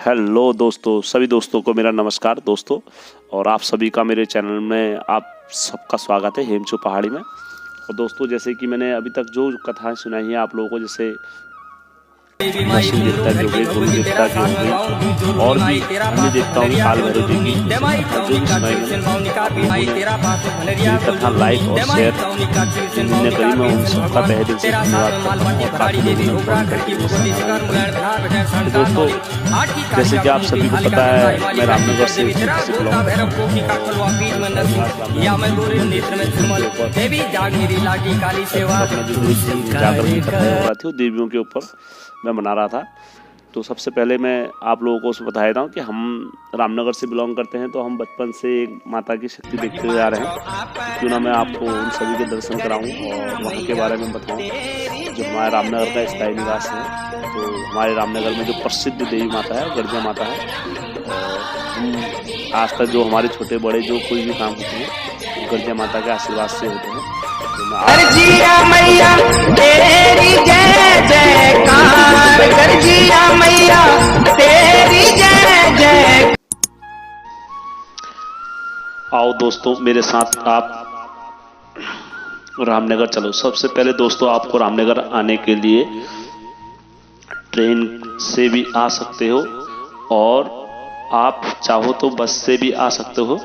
Hello दोस्तों, सभी दोस्तों को मेरा नमस्कार दोस्तों। और आप सभी का मेरे चैनल में आप सबका स्वागत है हेमचू पहाड़ी में। और दोस्तों, जैसे कि मैंने अभी तक जो कथाएं सुनाई हैं आप लोगों को, जैसे नरसिंह देवता की हो गई, गुरु देवता की हो गई, और भी अन्य देवताओं की, काल भैरव जी की जो भी सुनाई मेरी कथा लाइक और शेयर जिन्होंने करी, मैं उन सबका तहे दिल से धन्यवाद करता हूँ। और काफ़ी लोगों ने फोन करके तो दोस्तों, जैसे कि आप सभी को पता है, मैं रामनगर से बिलोंग करता हूँ। देवियों के ऊपर मैं बना रहा था। तो सबसे पहले मैं आप लोगों को बता देता हूँ कि हम रामनगर से बिलोंग करते हैं, तो हम बचपन से एक माता की शक्ति देखते हुए आ रहे हैं। क्यों ना मैं आपको उन सभी के दर्शन कराऊं और वहाँ के बारे में बताऊं जो हमारे रामनगर का स्थायी निवास है। तो हमारे रामनगर में जो प्रसिद्ध देवी माता है, गर्जिया माता है। और आज तक जो हमारे छोटे बड़े जो कोई भी काम होते हैं गर्जिया माता के आशीर्वाद से होते हैं। गर्जिया मैया तेरी जय जयकार, गर्जिया मैया तेरी जय जय। आओ दोस्तों, मेरे साथ आप रामनगर चलो। सबसे पहले दोस्तों, आपको रामनगर आने के लिए ट्रेन से भी आ सकते हो, और आप चाहो तो बस से भी आ सकते हो।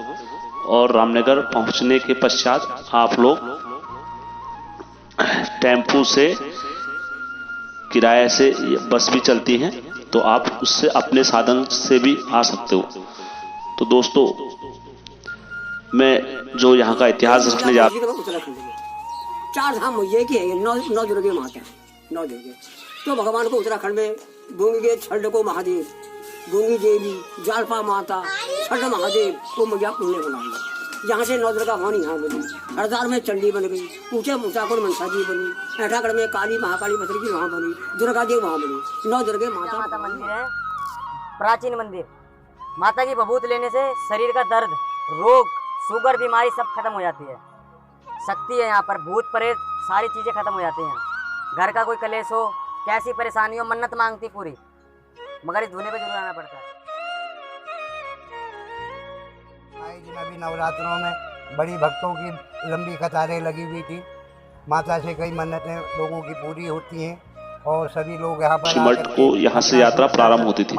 और रामनगर पहुंचने के पश्चात आप लोग टेम्पू से, किराए से बस भी चलती हैं, तो आप उससे अपने साधन से भी आ सकते हो। तो दोस्तों, मैं जो यहाँ का इतिहास रखने जा रहा हूँ। चार धाम ये की है, नौ दुर्गे माता, 9 दुर्गे। तो भगवान को उत्तराखंड में गूंगी के छठ को महादेव, गूंगी देवी, जालपा माता, छठ महादेव को मैया पुण्य बनाई। यहाँ से 9 दुर्गा भवानी यहाँ बनी, हरदार में चंडी बन गई, ऊंचे मुसाकुर मनसा जी बनी, ऐठागढ़ में काली महाकाली बद्री जी वहाँ बनी, दुर्गा देव वहाँ बनी। 9 दुर्गे माता मंदिर है, प्राचीन मंदिर। माता की बबूत लेने से शरीर का दर्द, रोग, शुगर, बीमारी सब खत्म हो जाती है। शक्ति है यहाँ पर, भूत प्रेत सारी चीजें खत्म हो जाती हैं। घर का कोई कलेश हो, कैसी परेशानी हो, मन्नत मांगती पूरी, मगर इस धुने पे जरूर आना पड़ता है। अभी नवरात्रों में बड़ी भक्तों की लंबी कतारें लगी हुई थी। माता से कई मन्नतें लोगों की पूरी होती हैं और सभी लोग यहाँ पर मठ को यहाँ से यात्रा प्रारंभ होती थी।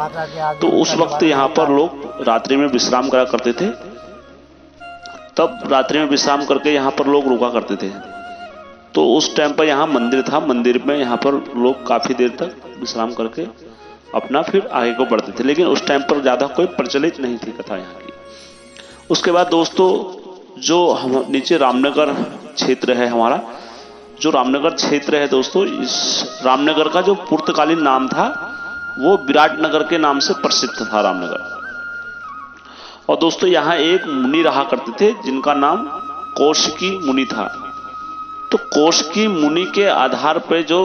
तो उस वक्त यहाँ पर लोग रात्रि में विश्राम करा करते थे। तब रात्रि में विश्राम करके यहाँ पर लोग रुका करते थे। तो उस टाइम पर यहाँ मंदिर था, मंदिर में यहाँ पर लोग काफी देर तक विश्राम करके अपना फिर आगे को बढ़ते थे। लेकिन उस टाइम पर ज्यादा कोई प्रचलित नहीं थी कथा यहाँ की। उसके बाद दोस्तों, जो हम नीचे रामनगर क्षेत्र है हमारा, जो रामनगर क्षेत्र है दोस्तों, इस रामनगर का जो पूर्वकालीन नाम था वो विराटनगर के नाम से प्रसिद्ध था रामनगर। और दोस्तों, यहाँ एक मुनि रहा करते थे जिनका नाम कौशिकी मुनि था। तो कौशिकी मुनि के आधार पर जो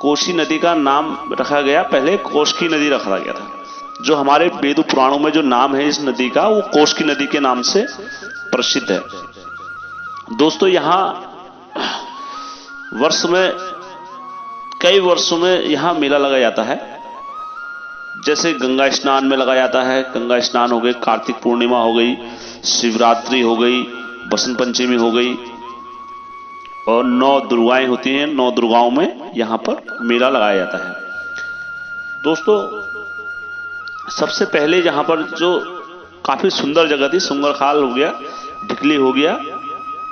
कोसी नदी का नाम रखा गया, पहले कौशिकी नदी रखा गया था। जो हमारे वेद पुराणों में जो नाम है इस नदी का, वो कौशिकी नदी के नाम से प्रसिद्ध है। दोस्तों, यहाँ वर्ष में कई वर्षों में यहाँ मेला लगाया जाता है। जैसे गंगा स्नान में लगाया जाता है, गंगा स्नान हो गई, कार्तिक पूर्णिमा हो गई, शिवरात्रि हो गई, बसंत पंचमी हो गई, और 9 दुर्गाएं होती हैं। 9 दुर्गाओं में यहाँ पर मेला लगाया जाता है। दोस्तों, सबसे पहले यहाँ पर जो काफी सुंदर जगह थी, सुंगरखाल हो गया, ढिकली हो गया,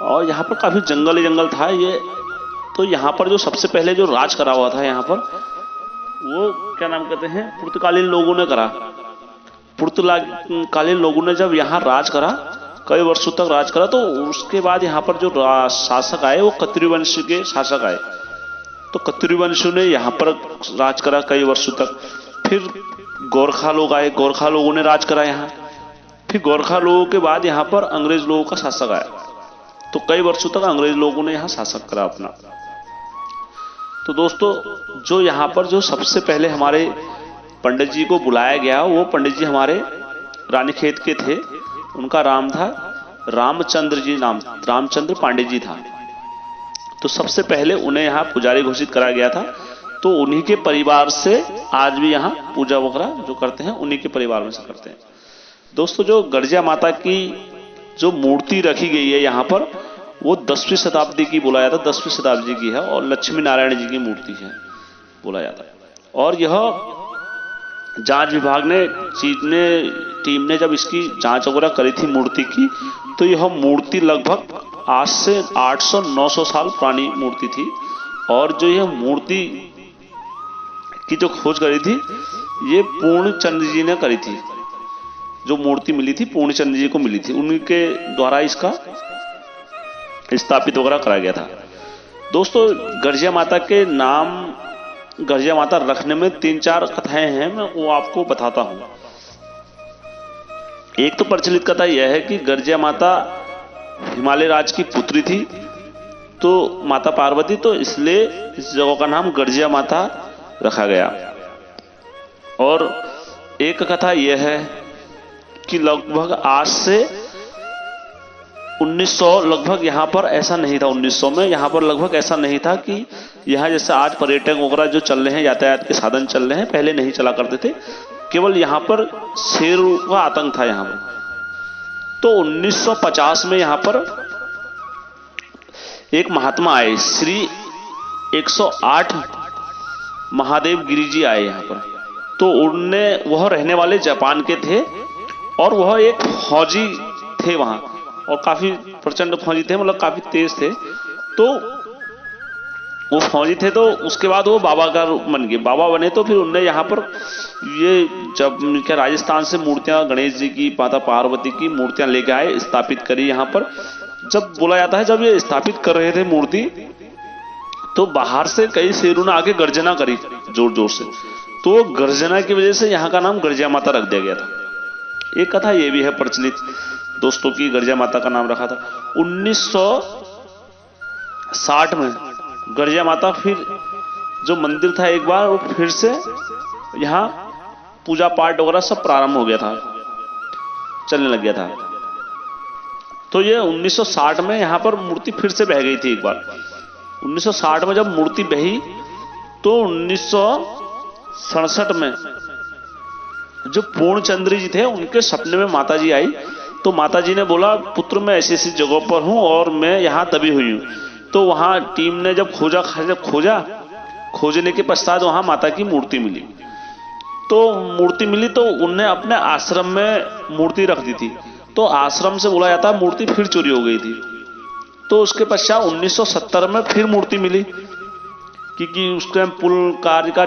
और यहाँ पर काफी जंगल ही जंगल था ये। तो यहाँ पर जो सबसे पहले जो राज करा हुआ था यहाँ पर, वो क्या नाम कहते हैं, पुर्तगाली लोगों ने करा। पुर्तगाली लोगों ने जब यहाँ राज करा, कई वर्षों तक राज करा, तो उसके बाद यहाँ पर जो शासक आए वो कत्री वंश के शासक आए। तो कत्री वंश ने यहाँ पर राज करा कई वर्षों तक। फिर गोरखा लोग आए, गोरखा लोगों ने राज करा यहाँ। फिर गोरखा लोगों के बाद यहाँ पर अंग्रेज लोगों का शासक आया। तो कई वर्षों तक अंग्रेज लोगों ने यहाँ शासक करा अपना। तो दोस्तों, जो यहाँ पर जो सबसे पहले हमारे पंडित जी को बुलाया गया, वो पंडित जी हमारे रानीखेत के थे। उनका नाम था रामचंद्र जी, नाम रामचंद्र पांडे जी था। तो सबसे पहले उन्हें यहाँ पुजारी घोषित कराया गया था तो उन्हीं के परिवार से आज भी यहाँ पूजा वगैरह जो करते हैं उन्हीं के परिवार में से करते हैं। दोस्तों जो गर्जिया माता की जो मूर्ति रखी गई है यहाँ पर वो 10वीं शताब्दी की बोला जाता है, 10वीं शताब्दी की है और लक्ष्मी नारायण जी की मूर्ति है बोला जाता है। और यह जांच विभाग ने टीम ने जब इसकी जांच वगैरह करी थी मूर्ति की, तो यह मूर्ति लगभग आज से 800-900 साल पुरानी मूर्ति थी। और जो यह मूर्ति की जो खोज करी थी ये पूर्णचंद्र जी ने करी थी। जो मूर्ति मिली थी पूर्णचंद्र जी को मिली थी, उनके द्वारा इसका स्थापित वगैरह कराया गया था। दोस्तों गर्जिया माता के नाम, गर्जिया माता रखने में 3-4 कथाएं हैं, मैं वो आपको बताता हूं। एक तो प्रचलित कथा यह है कि गर्जिया माता हिमालय राज की पुत्री थी, तो माता पार्वती, तो इसलिए इस जगह का नाम गर्जिया माता रखा गया। और एक कथा यह है कि लगभग आज से 1900 लगभग यहाँ पर ऐसा नहीं था, 1900 में यहाँ पर लगभग ऐसा नहीं था कि यहाँ जैसे आज पर्यटक वगैरह जो चल रहे हैं, यातायात के साधन चल रहे हैं, पहले नहीं चला करते थे। केवल यहाँ पर शेरों का आतंक था यहाँ पर। तो 1950 में यहाँ पर एक महात्मा आए, श्री 108 महादेव गिरी जी आए यहाँ पर। तो उनने, वह रहने वाले जापान के थे और वह एक फौजी थे वहां, और काफी प्रचंड फौजी थे, मतलब काफी तेज थे। तो वो फौजी थे, तो उसके बाद वो बाबा का बन गए। बाबा बने तो फिर उनने यहाँ पर ये जब क्या राजस्थान से मूर्तियां, गणेश जी की, माता पार्वती की मूर्तियां लेके आए, स्थापित करी यहाँ पर। जब बोला जाता है जब ये स्थापित कर रहे थे मूर्ति, तो बाहर से कई शेरों ने आके गर्जना करी जोर जोर से, तो गर्जना की वजह से यहाँ का नाम गर्जिया माता रख दिया गया था। एक कथा ये भी है प्रचलित दोस्तों की गर्जिया माता का नाम रखा था। 1960 में गर्जिया माता फिर जो मंदिर था एक बार वो फिर से यहाँ पूजा पाठ वगैरह सब प्रारंभ हो गया था, चलने लग गया था। तो ये 1960 में यहाँ पर मूर्ति फिर से बह गई थी एक बार। 1960 में जब मूर्ति बही तो 1967 में जो पूर्णचंद्र जी थे उनके सपने में माता जी आई। तो माता जी ने बोला, पुत्र मैं ऐसी ऐसी जगह पर हूं और मैं यहाँ दबी हुई हूं। तो वहां टीम ने जब खोजने के पश्चात वहां माता की मूर्ति मिली। तो मूर्ति मिली तो उन्हें अपने आश्रम में मूर्ति रख दी थी। तो आश्रम से बोला जाता है मूर्ति फिर चोरी हो गई थी। तो उसके पश्चात 1970 में फिर मूर्ति मिली, क्योंकि उस टाइम पुल कार्य का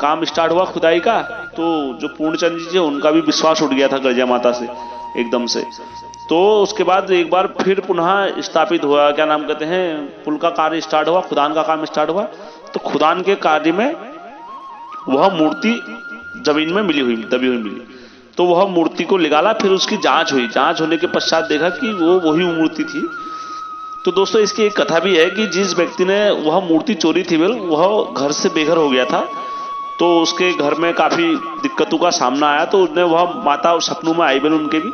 काम स्टार्ट हुआ खुदाई का। तो जो पूर्णचंद्र जी थे उनका भी विश्वास उठ गया था गर्जिया माता से एकदम से। तो उसके बाद एक बार फिर पुनः स्थापित हुआ, क्या नाम कहते हैं, पुल का कार्य स्टार्ट हुआ, खुदान का काम स्टार्ट हुआ। तो खुदान के कार्य में वह मूर्ति जमीन में मिली हुई, दबी हुई मिली। तो वह मूर्ति को निकाला, फिर उसकी जांच हुई। जांच होने के पश्चात देखा कि वो वही मूर्ति थी। तो दोस्तों इसकी एक कथा भी है कि जिस व्यक्ति ने वह मूर्ति चोरी थी वह घर से बेघर हो गया था। तो उसके घर में काफी दिक्कतों का सामना आया। तो उसने, वह माता सपनों में आई बेल उनके भी,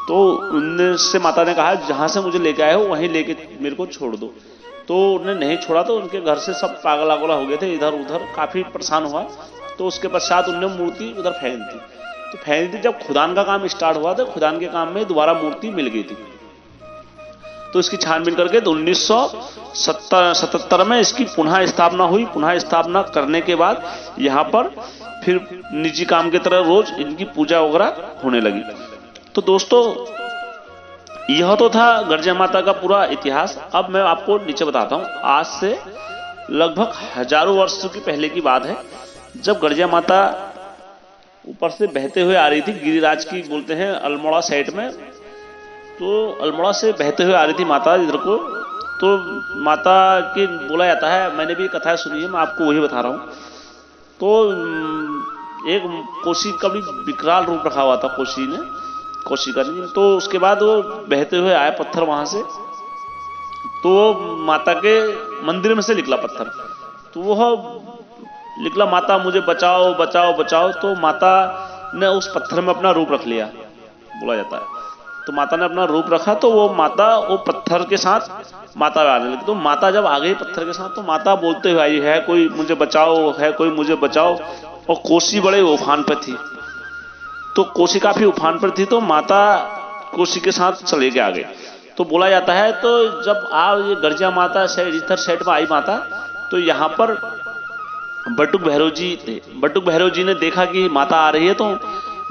तो उनसे माता ने कहा जहां से मुझे लेके आए हो वहीं लेके मेरे को छोड़ दो। तो उन्हें नहीं छोड़ा, तो उनके घर से सब पागल आगला हो गए थे, इधर उधर काफी परेशान हुआ। तो उसके पश्चात उनने मूर्ति उधर फेंक दी। तो फेंक दी, जब खुदान का काम स्टार्ट हुआ तो खुदान के काम में दोबारा मूर्ति मिल गई थी। तो इसकी छानबीन करके तो 1977 में इसकी पुनः स्थापना हुई। पुनः स्थापना करने के बाद यहाँ पर फिर निजी काम की तरह रोज इनकी पूजा वगैरह होने लगी। तो दोस्तों यह तो था गर्जिया माता का पूरा इतिहास। अब मैं आपको नीचे बताता हूँ। आज से लगभग हजारों वर्षों की पहले की बात है, जब गर्जिया माता ऊपर से बहते हुए आ रही थी, गिरिराज की बोलते हैं अल्मोड़ा साइड में। तो अल्मोड़ा से बहते हुए आ रही थी माता इधर को। तो माता की बोला जाता है, मैंने भी कथा सुनी है, मैं आपको वही बता रहा हूँ। तो एक कोसी का भी विकराल रूप रखा हुआ था कोशिका ने। तो उसके बाद वो बहते हुए आए पत्थर वहां से। तो माता के मंदिर में से निकला पत्थर। तो वह निकला, माता मुझे बचाओ बचाओ बचाओ। तो माता ने उस पत्थर में अपना रूप रख लिया बोला जाता है। तो माता ने अपना रूप रखा, तो वो माता वो पत्थर के साथ माता आने लगी। तो माता जब आ गई पत्थर के साथ, तो माता बोलते हुए आई, है कोई मुझे बचाओ, है कोई मुझे बचाओ। और कोसी बड़े उफान पर थी, तो कोसी काफी उफान पर थी, तो माता कोसी के साथ चले के आ गए। तो बोला जाता है, तो जब ये गर्जिया माता इधर साइड में आई माता, तो यहाँ पर बटुक भैरव जी थे। बटुक भैरव जी ने देखा कि माता आ रही है, तो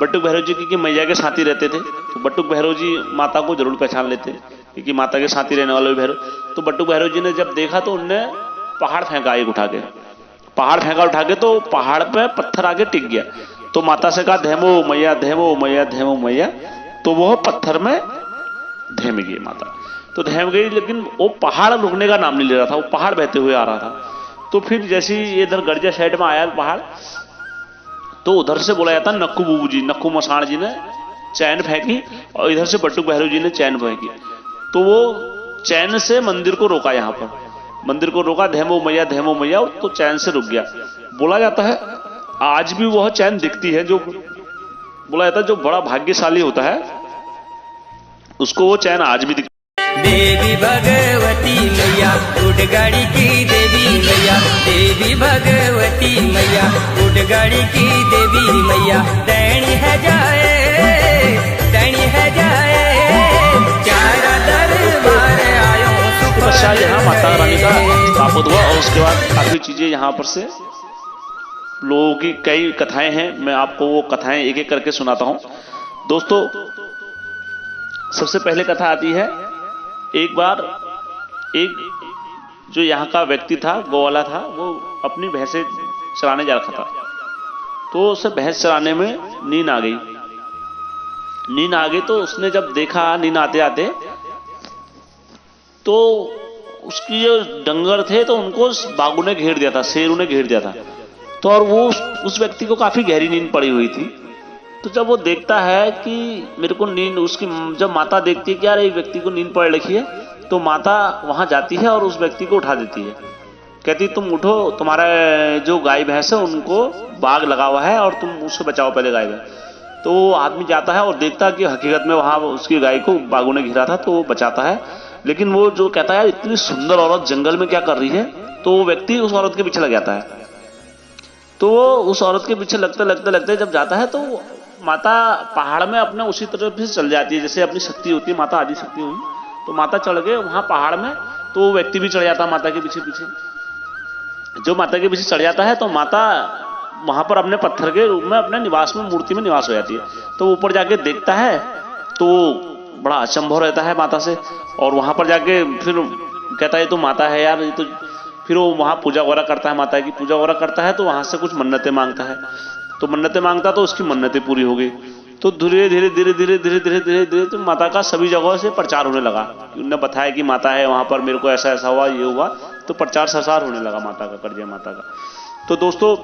बटुक भैरव जी क्योंकि मैया के साथी रहते थे, तो बटुक भैरव जी माता को जरूर पहचान लेते, क्योंकि माता के साथी रहने वाले भैरव। तो बटुक भैरव जी ने जब देखा, तो उनने पहाड़ फेंका, एक उठा के पहाड़ फेंका उठा के, तो पहाड़ पे पत्थर आके टिक गया। तो माता से कहा, धैमो मैया, धैमो मैया, धैमो मैया। तो वो पत्थर में धैम गई माता। तो धैम गई, लेकिन वो पहाड़ रुकने का नाम नहीं ले रहा था, वो पहाड़ बहते हुए आ रहा था। तो फिर जैसे ही इधर गर्जिया साइड में आया पहाड़, तो उधर से बोला जाता नक्कू बूबू जी, नक्कू मसाण जी ने चैन फेंकी, और इधर से बटुक भैरव जी ने चैन फेंकी। तो वो चैन से मंदिर को रोका, यहाँ पर मंदिर को रोका, धैमो मैया, धैमो मैया। तो चैन से रुक गया। बोला जाता है आज भी वह चैन दिखती है, जो बोला जाता है जो बड़ा भाग्यशाली होता है उसको वो चैन आज भी दिखती है। देवी भगवती मैया उडगाड़ी की देवी मैया, देवी भगवती मैया उडगाड़ी की देवी मैया। दैनी है जाए, दैनी है जाए, चारा दरबार आयो सुख। अच्छा, यहाँ माता रानी का स्थापित हुआ, और उसके बाद काफी चीजें यहाँ पर से लोगों की कई कथाएं हैं। मैं आपको वो कथाएं एक एक करके सुनाता हूं। दोस्तों, सबसे पहले कथा आती है, एक बार एक जो यहाँ का व्यक्ति था, गौवाला था, वो अपनी भैंसें चराने जा रखा था। तो उसे भैंस चराने में नींद आ गई। नींद आ गई तो उसने जब देखा नींद आते आते, तो उसकी जो डंगर थे तो उनको बाघों ने घेर दिया था, शेरों ने घेर दिया था। तो और वो उस व्यक्ति को काफी गहरी नींद पड़ी हुई थी। तो जब वो देखता है कि मेरे को नींद, उसकी जब माता देखती है कि यार एक व्यक्ति को नींद पड़ रखी है, तो माता वहां जाती है और उस व्यक्ति को उठा देती है। कहती तुम उठो, तुम्हारा जो गाय भैंस है उनको बाघ लगा हुआ है और तुम उससे बचाओ पहले गाय भैंस। तो वो आदमी जाता है और देखता है कि हकीकत में वहां उसकी गाय को बाघों ने घिरा था, तो वो बचाता है। लेकिन वो जो कहता है इतनी सुंदर औरत जंगल में क्या कर रही है, तो वो व्यक्ति उस औरत के पीछे लग जाता है। तो वो उस औरत के पीछे लगते लगते लगते जब जाता है, तो माता पहाड़ में अपने उसी तरफ से चल जाती है, जैसे अपनी शक्ति होती है, माता आदि शक्ति हुई। तो माता चढ़ गए वहां पहाड़ में, तो वो व्यक्ति भी चढ़ जाता है माता के पीछे पीछे। जो माता के पीछे चढ़ जाता है, तो माता वहां पर अपने पत्थर के रूप में अपने निवास में, मूर्ति में निवास हो जाती है। तो ऊपर जाके देखता है, तो बड़ा अचंभव रहता है माता से। और वहां पर जाके फिर कहता है तो माता है यार, ये तो। फिर वो वहां पूजा वगैरह करता है, माता की पूजा वगैरह करता है। तो वहां से कुछ मन्नतें मांगता है, तो मन्नतें मांगता तो उसकी मन्नतें पूरी हो गई। तो धीरे धीरे धीरे धीरे धीरे धीरे धीरे धीरे तो माता का सभी जगहों से प्रचार होने लगा। उन्होंने बताया कि माता है वहां पर, मेरे को ऐसा ऐसा हुआ, ये हुआ। तो प्रचार संसार होने लगा माता का, गर्जिया माता का। तो दोस्तों,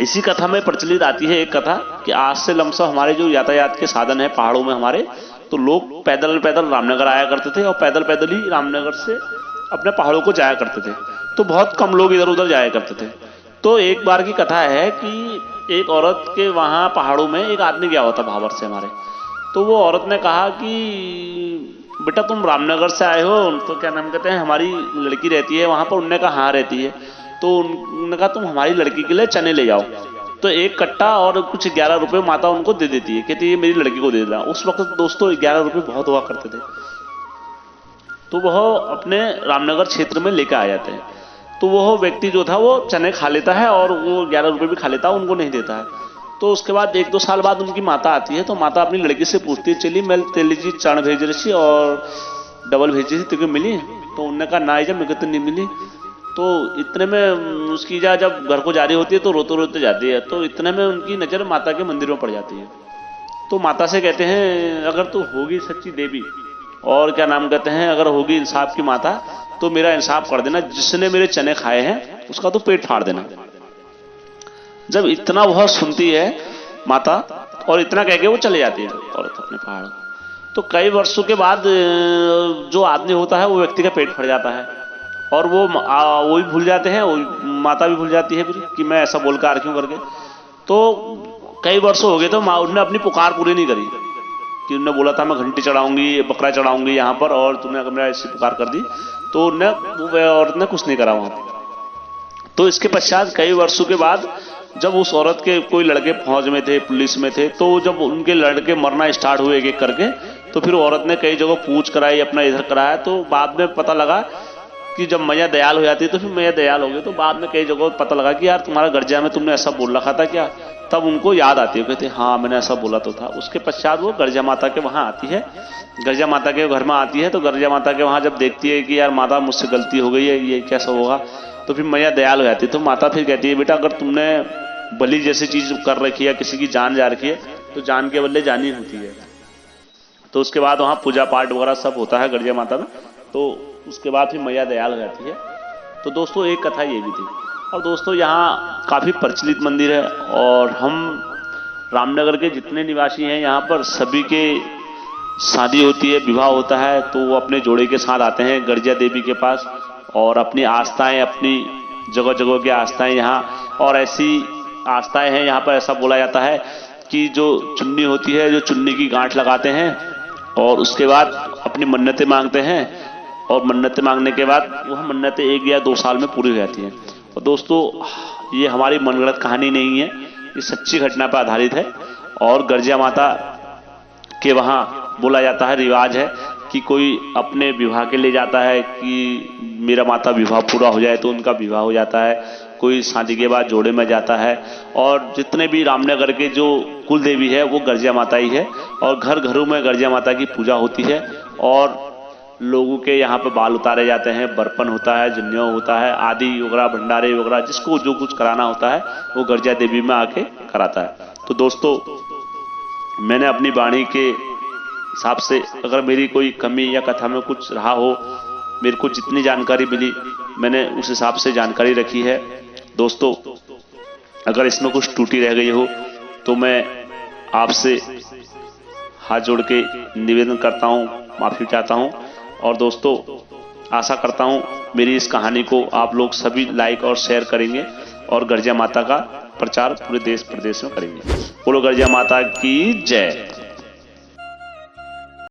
इसी कथा में प्रचलित आती है एक कथा कि आज से लमसम हमारे जो यातायात के साधन है पहाड़ों में हमारे, तो लोग पैदल पैदल रामनगर आया करते थे और पैदल पैदल ही रामनगर से अपने पहाड़ों को जाया करते थे। तो बहुत कम लोग इधर उधर जाया करते थे। तो एक बार की कथा है कि एक औरत के वहां पहाड़ों में एक आदमी गया हुआ था भावर से हमारे। तो वो औरत ने कहा कि बेटा तुम रामनगर से आए हो, तो क्या नाम कहते हैं, हमारी लड़की रहती है वहां पर। उनने कहा हाँ रहती है। तो उन्होंने कहा तुम हमारी लड़की के लिए चने ले जाओ। तो एक कट्टा और कुछ 11 रुपए माता उनको दे देती है, कहती है मेरी लड़की को दे देना। उस वक्त दोस्तों 11 रुपए बहुत हुआ करते थे। तो वह अपने रामनगर क्षेत्र में लेकर आ जाते हैं। तो वह व्यक्ति जो था वो चने खा लेता है और वो 11 रुपए भी खा लेता है, उनको नहीं देता है। तो उसके बाद 1-2 साल बाद उनकी माता आती है। तो माता अपनी लड़की से पूछती है, चली मैं तेली जी चण भेज रही थी और डबल भेजी थी, तुझे मिली? तो उन्होंने कहा ना जब मेरे को तो नहीं मिली। तो इतने में उसकी जब घर को जा रही होती है तो रोते रोते जाती है। तो इतने में उनकी नजर माता के मंदिर में पड़ जाती है। तो माता से कहते हैं अगर तू होगी सच्ची देवी और क्या नाम कहते हैं अगर होगी इंसाफ की माता, तो मेरा इंसाफ कर देना, जिसने मेरे चने खाए हैं उसका तो पेट फाड़ देना। जब इतना वह सुनती है माता और इतना कह के वो चले जाती है औरत अपने पहाड़। तो कई वर्षों के बाद जो आदमी होता है वो व्यक्ति का पेट फट जाता है और वो भी भूल जाते हैं, वो माता भी भूल जाती है फिर कि मैं ऐसा बोलकर क्यों करके। तो कई वर्षों हो गए तो माँ ने अपनी पुकार पूरी नहीं करी। कि उन्होंने बोला था मैं घंटी चढ़ाऊंगी, बकरा चढ़ाऊंगी यहाँ पर, और तुमने अगर मेरा ऐसी पुकार कर दी, तो वो औरत ने कुछ नहीं करा वहां पर। तो इसके पश्चात कई वर्षों के बाद जब उस औरत के कोई लड़के फौज में थे, पुलिस में थे, तो जब उनके लड़के मरना स्टार्ट हुए एक एक करके, तो फिर औरत ने कई जगह पूछ कराई, अपना इधर कराया। तो बाद में पता लगा कि जब मैया दयाल हो जाती है तो फिर मैया दयाल हो गई। तो बाद में कई जगहों पता लगा कि यार तुम्हारा गर्जिया में तुमने ऐसा बोल रखा था क्या, तब उनको याद आती है, कहते हाँ मैंने ऐसा बोला तो था। उसके पश्चात वो गर्जिया माता के वहां आती है, गर्जिया माता के घर में आती है। तो गर्जिया माता के वहां जब देखती है कि यार माता मुझसे गलती हो गई है, ये कैसा होगा, तो फिर मैया दयाल हो जाती है। तो माता फिर कहती है बेटा अगर तुमने बलि जैसी चीज कर रखी है, किसी की जान जा रखी है, तो जान के बदले जानी होती है। तो उसके बाद वहाँ पूजा पाठ वगैरह सब होता है गर्जिया माता में। तो उसके बाद फिर मैया दयाल हो जाती है। तो दोस्तों एक कथा ये भी थी। और दोस्तों यहाँ काफ़ी प्रचलित मंदिर है, और हम रामनगर के जितने निवासी हैं यहाँ पर सभी के शादी होती है, विवाह होता है, तो वो अपने जोड़े के साथ आते हैं गर्जिया देवी के पास, और अपनी आस्थाएं, अपनी जगह जगह की आस्थाएं यहाँ, और ऐसी आस्थाएं हैं यहाँ पर, ऐसा बोला जाता है कि जो चुन्नी होती है, जो चुन्नी की गांठ लगाते हैं और उसके बाद अपनी मन्नतें मांगते हैं, और मन्नतें मांगने के बाद वह मन्नतें 1 या 2 साल में पूरी हो जाती हैं। और दोस्तों ये हमारी मनगढ़ंत कहानी नहीं है, ये सच्ची घटना पर आधारित है। और गर्जिया माता के वहाँ बोला जाता है, रिवाज है कि कोई अपने विवाह के लिए जाता है कि मेरा माता विवाह पूरा हो जाए, तो उनका विवाह हो जाता है। कोई शादी के बाद जोड़े में जाता है, और जितने भी रामनगर के जो कुल देवी है वो गर्जिया माता ही है, और घर घरों में गर्जिया माता की पूजा होती है। और लोगों के यहाँ पे बाल उतारे जाते हैं, बर्पण होता है, जनेऊ होता है, आदि वगैरह, भंडारे वगैरह, जिसको जो कुछ कराना होता है वो गर्जिया देवी में आके कराता है। तो दोस्तों मैंने अपनी वाणी के हिसाब से, अगर मेरी कोई कमी या कथा में कुछ रहा हो, मेरे को जितनी जानकारी मिली मैंने उस हिसाब से जानकारी रखी है। दोस्तों अगर इसमें कुछ त्रुटि रह गई हो तो मैं आपसे हाथ जोड़ के निवेदन करता हूँ, माफ़ी चाहता हूँ। और दोस्तों आशा करता हूँ मेरी इस कहानी को आप लोग सभी लाइक और शेयर करेंगे, और गर्जिया माता का प्रचार पूरे देश प्रदेश में करेंगे। बोलो गर्जिया माता की जय।